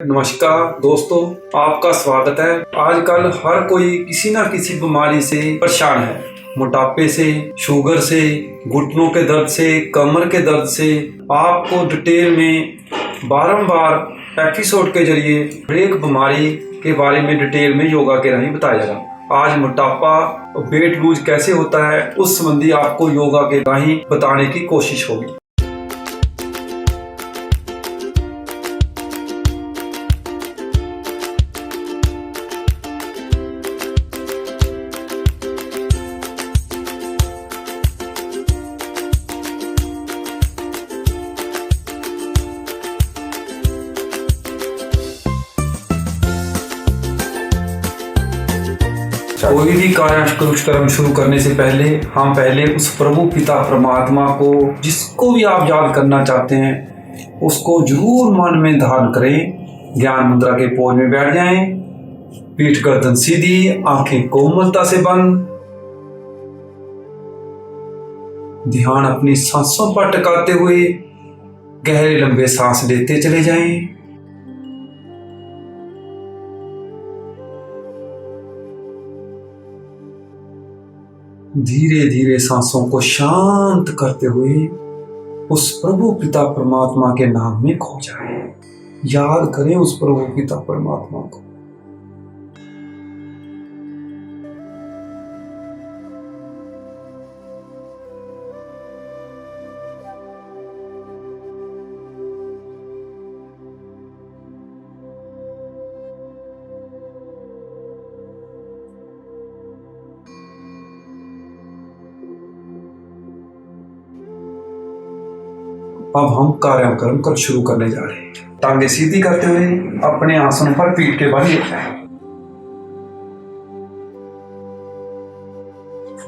नमस्कार दोस्तों, आपका स्वागत है। आजकल हर कोई किसी ना किसी बीमारी से परेशान है। मोटापे से, शुगर से, घुटनों के दर्द से, कमर के दर्द से। आपको डिटेल में बारंबार एपिसोड के जरिए हर एक बीमारी के बारे में डिटेल में योगा के राही बताया जाएगा। आज मोटापा और वेट लूज कैसे होता है उस संबंधी आपको योगा के राही बताने की कोशिश होगी। कोई भी कर्म शुरू करने से पहले हम पहले उस प्रभु पिता परमात्मा को, जिसको भी आप याद करना चाहते हैं, उसको जरूर मन में धारण करें। ज्ञान मुद्रा के पोज में बैठ जाएं, पीठ गर्दन सीधी, आंखें कोमलता से बंद। ध्यान अपनी सांसों पर टिकाते हुए गहरे लंबे सांस लेते चले जाएं। धीरे धीरे सांसों को शांत करते हुए उस प्रभु पिता परमात्मा के नाम में खो जाएं। याद करें उस प्रभु पिता परमात्मा को। अब हम कार्यक्रम कर शुरू करने जा रहे हैं। टांगे सीधी करते हुए अपने आसन पर पीठ के बल लेट जाएं।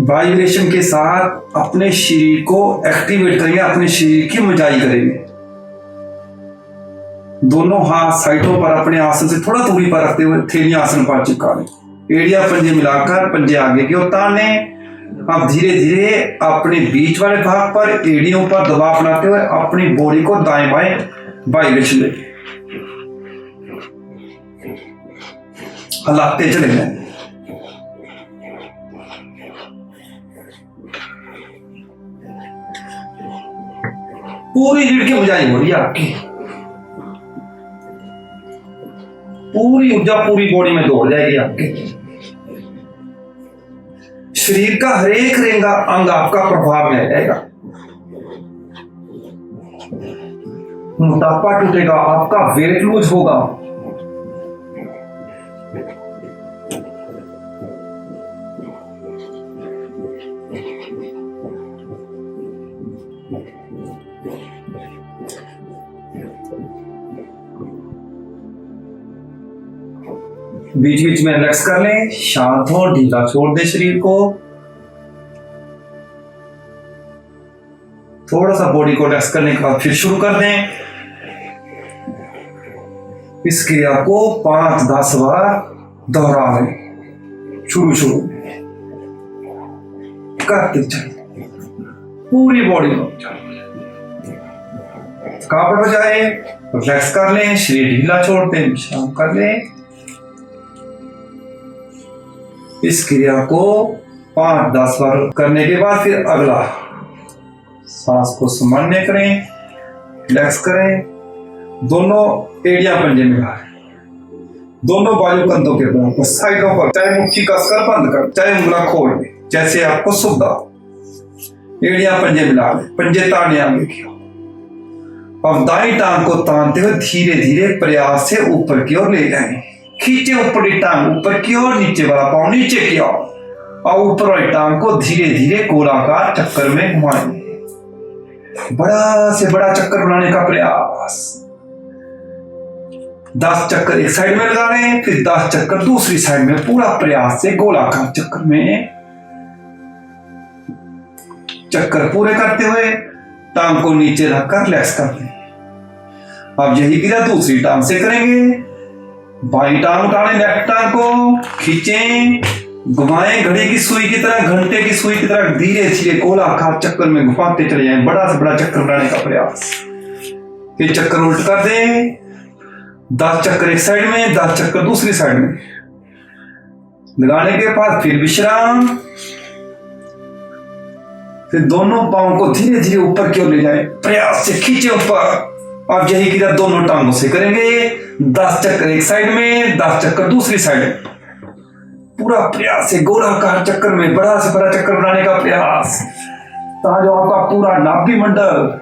वाइब्रेशन के साथ अपने शरीर को एक्टिवेट करेंगे, अपने शरीर की मजाई करेंगे। दोनों हाथ साइडों पर अपने आसन से थोड़ा दूरी पर रखते हुए थेली आसन पर चिपका लें। एड़ियां पंजे मिलाकर पंजे आगे की ओर ताने। अब धीरे धीरे अपने बीच वाले भाग पर एड़ियों पर दबाव बनाते हुए अपनी बॉडी को दाएं बाएं वाइब्रेशन दें, हिलाते चले जाएं। पूरी रीढ़ की ऊंचाई हो रही है आपकी। पूरी ऊर्जा पूरी बॉडी में दौड़ जाएगी आपके। शरीर का हर एक अंग आपका प्रभाव में रहेगा। मोटापा टूटेगा, आपका वेट लूज होगा। बीच बीच में रिलैक्स कर लें, शांत हो, ढीला छोड़ दें शरीर को। थोड़ा सा बॉडी को रिलैक्स करने के बाद फिर शुरू कर दें। इस क्रिया को 5-10 बार दोहरा लें। शुरू करते चलें, पूरी बॉडी को थकावट हो जाए रिलैक्स कर लें, शरीर ढीला छोड़ दें, विश्राम कर लें। इस क्रिया को 5-10 बार करने के बाद फिर अगला सांस को सामान्य करें, रिलैक्स करें। दोनों एड़ियां पंजे में लाएं, दोनों बाजू कंधों के बराबर साइडों पर, चाहे मुट्ठी कसकर बंद कर, चाहे उंगला खोल दे, जैसे आपको सुविधा। एड़ियां पंजे मिला लें, पंजे ताने आगे की ओर। अब दाईं टांग को तानते हुए धीरे धीरे प्रयास से ऊपर की ओर ले जाएं। खींचे ऊपरी टांग ऊपर की ओर, नीचे वाला पांव नीचे की ओर, और ऊपर वाली टांग को धीरे धीरे गोलाकार चक्कर में घुमाएंगे। बड़ा से बड़ा चक्कर बनाने का प्रयास। 10 चक्कर एक साइड में लगा रहे हैं, फिर 10 चक्कर दूसरी साइड में। पूरा प्रयास से गोलाकार चक्कर में चक्कर पूरे करते हुए टांग को नीचे रखकर रिलैक्स कर लें। अब यही क्रिया दूसरी टांग से करेंगे। बाईं टांग उठाने, लेफ्ट टांग को खींचें, घुमाएं घड़ी की सुई की तरह, घंटे की सुई की तरह धीरे धीरे गोलाकार चक्कर में घुमाते चले जाएं। बड़ा से बड़ा चक्कर बनाने का प्रयास। फिर चक्कर उल्ट कर दें। 10 चक्कर एक साइड में, 10 चक्कर दूसरी साइड में। लगाने के बाद फिर विश्राम। फिर दोनों पांव को धीरे धीरे ऊपर की ओर ले जाएं, प्रयास से खींचे ऊपर। अब यही क्रिया दोनों टांगों से करेंगे। 10 चक्कर एक साइड में, 10 चक्कर दूसरी साइड में। पूरा प्रयास है गोलाकार चक्कर में बड़ा से बड़ा चक्कर बनाने का प्रयास, ताकि आपका पूरा नाभि मंडल,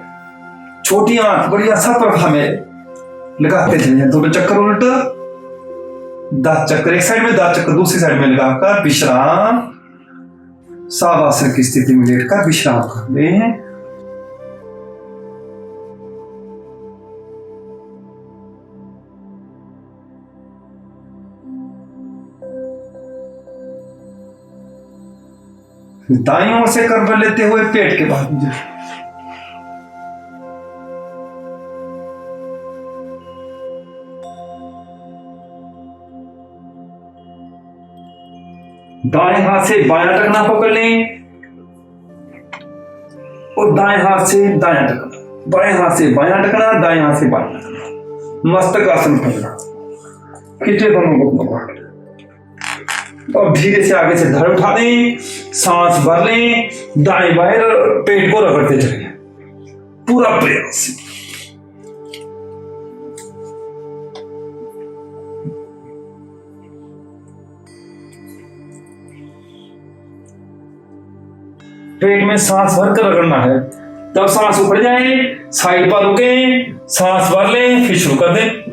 छोटी आंख, बड़ी सब प्रभा में लगाते चले। दोनों चक्कर उल्ट, 10 चक्कर एक साइड में, 10 चक्कर दूसरी साइड में लगाकर विश्राम। सावासन की स्थिति में लेटकर विश्राम कर लें। दाईं ओर से कर्म लेते हुए पेट के बाद मुझे दाएं हाथ से बायां टखना पकड़ लें और दाएं हाथ से दायां टखना, बाएं हाथ से बायां टखना, दाएं हाथ से बायां टखना। मस्तक आसन पकड़ा, खींचे दोनों को। और धीरे से आगे से धड़ उठा दें, सांस भर लें, दाएं बाएं पेट को रगड़ते चले, पूरा प्रयास। पेट में सांस भरकर रगड़ना है। तब सांस ऊपर जाए, साइड पर रुके, सांस भर लें, फिर शुरू कर दें।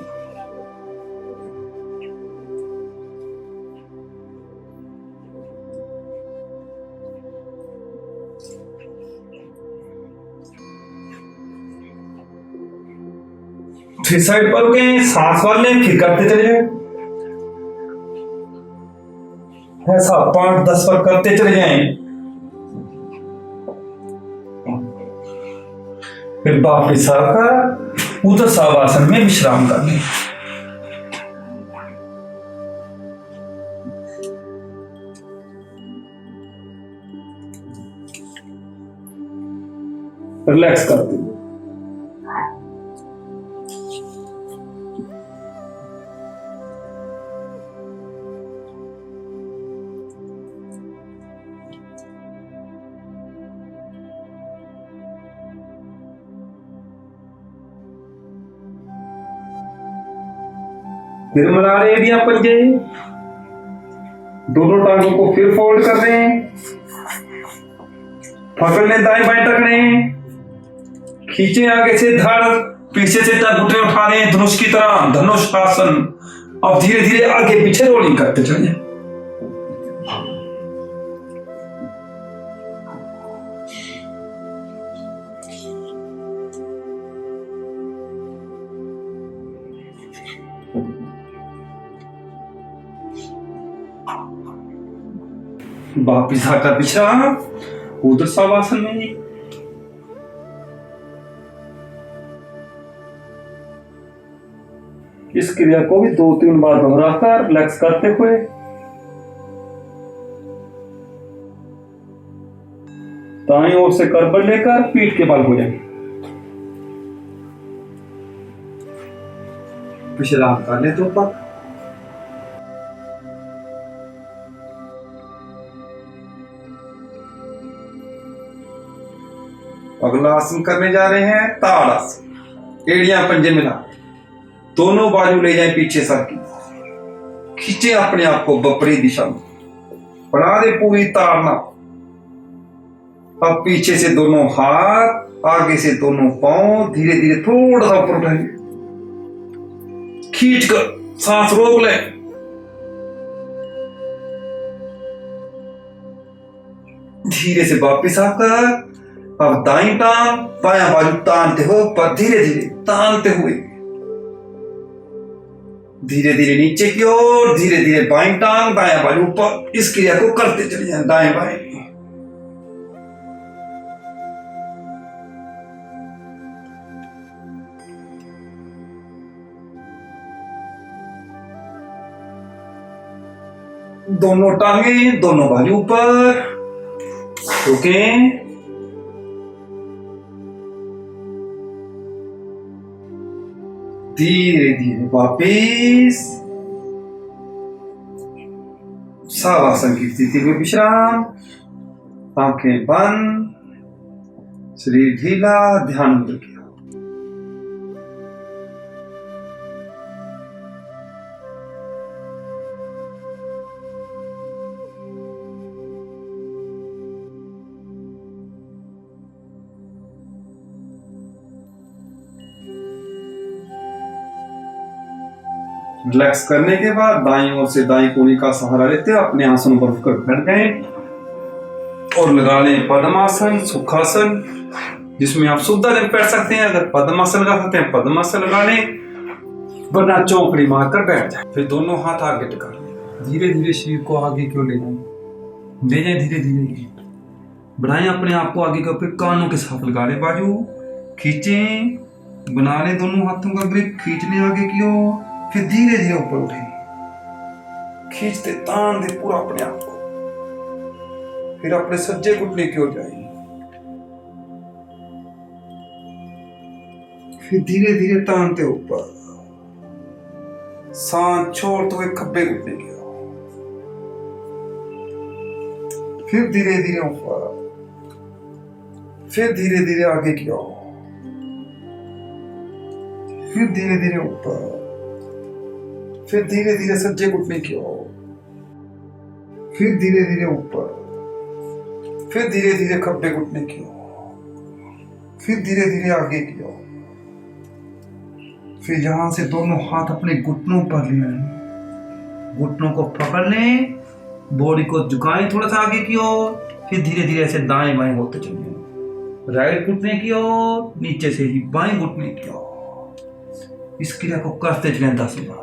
फिर साइड पर रुके, सांस भर लें, फिर करते चले जाए। ऐसा 5-10 बार करते चले जाएं। फिर वापिस आकर उदर सावासन में विश्राम कर लें। रिलैक्स करते हैं। फिर मिला रहे एरिया पंजे, दोनों टांगों को फिर फोल्ड कर दें, पकड़ लें दाएं बाएं टखने, खींचे आगे से धड़, पीछे से घुटने उठा दें धनुष की तरह, धनुष आसन। अब धीरे धीरे आगे पीछे रोलिंग करते चलिए। वापिस आकर विश्राम, उदर सावासन में। इस क्रिया को भी 2-3 बार दोहराकर रिलैक्स करते हुए दाईं ओर से करवट लेकर पीठ के बल हो जाए। विश्राम कर ले तो तक। अगला आसन करने जा रहे हैं ताड़ आसन। एड़ियां पंजे मिला, दोनों बाजू ले जाएं पीछे सर की, खींचे अपने आप को बपरी दिशा में, बना दे पूरी ताड़ना। अब पीछे से दोनों हाथ, आगे से दोनों पांव धीरे धीरे थोड़ा सा ऊपर उठाइए, खींच कर सांस रोक लें। धीरे से वापिस आकर अब दाईं टांग बायां बाजू तानते हो, पर धीरे धीरे तानते हुए धीरे धीरे नीचे की ओर, धीरे धीरे बाईं टांग दायां बाजू ऊपर। इस क्रिया को करते चले जाएं दाएं बाएं। दोनों टांगे दोनों बाजू ऊपर, रुकें। धीरे धीरे वापिस शवासन की स्थिति में विश्राम, आंखें बंद, शरीर ढीला, ध्यान अंदर किया। रिलैक्स करने के बाद दाईं ओर से दाईं कोहनी का सहारा लेते हुए अपने आसन पर उठकर बैठ गए और लगा लें पद्मासन, सुखासन, जिसमें आप शुद्ध बैठ सकते हैं। अगर पद्मासन लगा सकते हैं पद्मासन लगा लें, वरना चौकड़ी मारकर बैठ जाए। फिर दोनों हाथ आगे टिका लें, धीरे धीरे शरीर को आगे क्यों ले जाए, धीरे धीरे बढ़ाएं अपने आप को आगे के। फिर कानों के साथ लगा लें, बाजू खींचें, बना लें दोनों हाथों का ग्रिप, खींच लें आगे की ओर। फिर धीरे धीरे ऊपर उठे, खींचते तान दे पूरा अपने आप को। फिर अपने सज्जे घुटने की ओर जाएंगे। फिर धीरे धीरे तानते ऊपर, सांस छोड़ते हुए खब्बे घुटने की ओर। फिर धीरे धीरे ऊपर, फिर धीरे धीरे आगे की ओर, फिर धीरे धीरे ऊपर, फिर धीरे धीरे सज्जे घुटने की ओर, फिर धीरे धीरे ऊपर, फिर धीरे धीरे खब्बे घुटने की ओर, फिर धीरे धीरे आगे की ओर। फिर यहां से दोनों हाथ अपने घुटनों पर ले आए, घुटनों को पकड़ लें, बॉडी को झुकाएं थोड़ा सा आगे की ओर। फिर धीरे धीरे ऐसे दाएं बाएं होते चलिए, राइट घुटने की ओर, नीचे से ही बाएं घुटने की ओर। इस क्रिया को करते चलें 10 बार।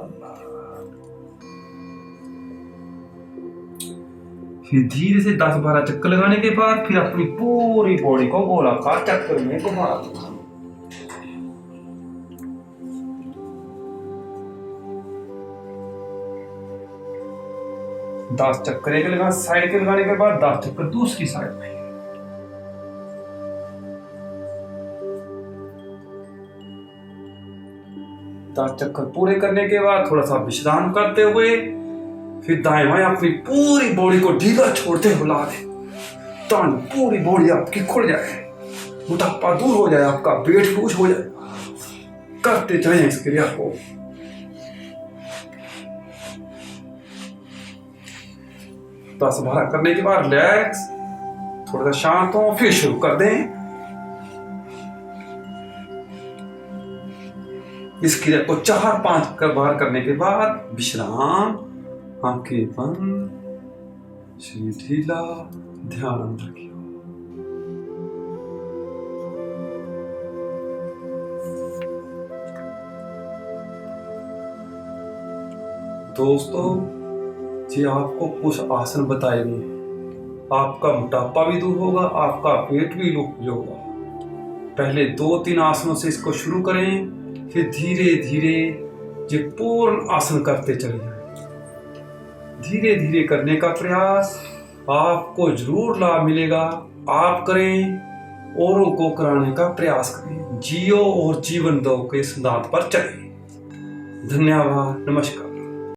फिर धीरे से 10-12 चक्कर लगाने के बाद फिर अपनी पूरी बॉडी को गोलाकार चक्कर में घुमा दें। दस चक्कर एक लगा साइड के लगाने के बाद 10 चक्कर दूसरी साइड में। दस चक्कर पूरे करने के बाद थोड़ा सा विश्राम करते हुए फिर दाएं बाएं अपनी पूरी बॉडी को ढीला छोड़ते हुए ला दें, ताकि पूरी बॉडी आपकी खुल जाए, मोटापा दूर हो जाए, आपका पेट लूज हो जाए। करते चलें इस क्रिया को। तो 10-12 करने के बाद रिलैक्स, थोड़ा सा शांत हो, फिर शुरू कर दें। इस क्रिया को 4-5 बार करने के बाद विश्राम, आंखें बंद, शरीर ढीला, ध्यान अंदर की ओर। दोस्तों जी आपको कुछ आसन बताए गए, आपका मोटापा भी दूर होगा, आपका पेट भी लूज होगा। पहले 2-3 आसनों से इसको शुरू करें, फिर धीरे धीरे ये पूर्ण आसन करते चले जाएं। धीरे धीरे करने का प्रयास, आपको जरूर लाभ मिलेगा। आप करें, औरों को कराने का प्रयास करें। जियो और जीवन दो के सिद्धांत पर चलें। धन्यवाद, नमस्कार।